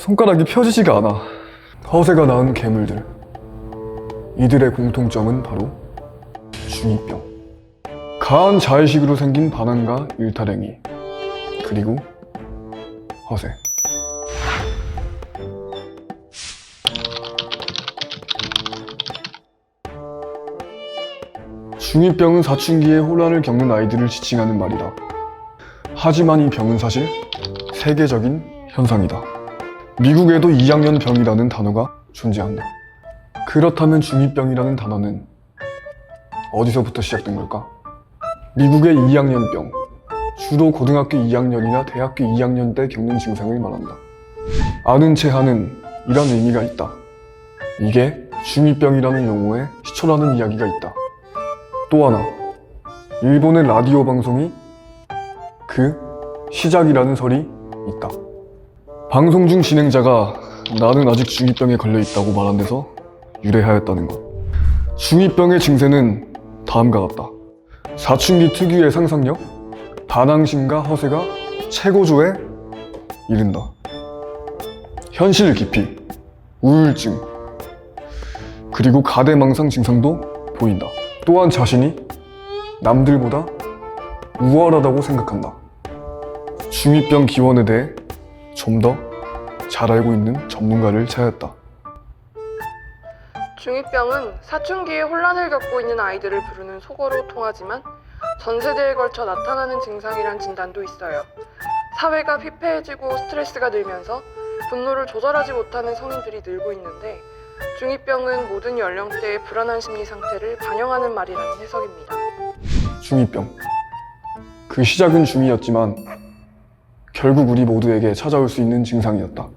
손가락이 펴지지가 않아. 허세가 낳은 괴물들. 이들의 공통점은 바로 중2병. 가한 자의식으로 생긴 반항과 일탈행위, 그리고 허세. 중2병은 사춘기에 혼란을 겪는 아이들을 지칭하는 말이다. 하지만 이 병은 사실 세계적인 현상이다. 미국에도 2학년 병이라는 단어가 존재한다. 그렇다면 중2병이라는 단어는 어디서부터 시작된 걸까? 미국의 2학년병, 주로 고등학교 2학년이나 대학교 2학년 때 겪는 증상을 말한다. 아는 체 하는 이란 의미가 있다. 이게 중2병이라는 용어에 시초라는 이야기가 있다. 또 하나, 일본의 라디오 방송이 그 시작이라는 설이 있다. 방송 중 진행자가 나는 아직 중2병에 걸려있다고 말한 데서 유래하였다는 것. 중2병의 증세는 다음과 같다. 사춘기 특유의 상상력, 반항심과 허세가 최고조에 이른다. 현실 기피, 우울증, 그리고 가대망상 증상도 보인다. 또한 자신이 남들보다 우월하다고 생각한다. 중2병 기원에 대해 좀 더 잘 알고 있는 전문가를 찾았다. 중2병은 사춘기에 혼란을 겪고 있는 아이들을 부르는 속어로 통하지만 전 세대에 걸쳐 나타나는 증상이란 진단도 있어요. 사회가 피폐해지고 스트레스가 늘면서 분노를 조절하지 못하는 성인들이 늘고 있는데 중2병은 모든 연령대의 불안한 심리 상태를 반영하는 말이라는 해석입니다. 중2병. 그 시작은 중2였지만 결국 우리 모두에게 찾아올 수 있는 증상이었다.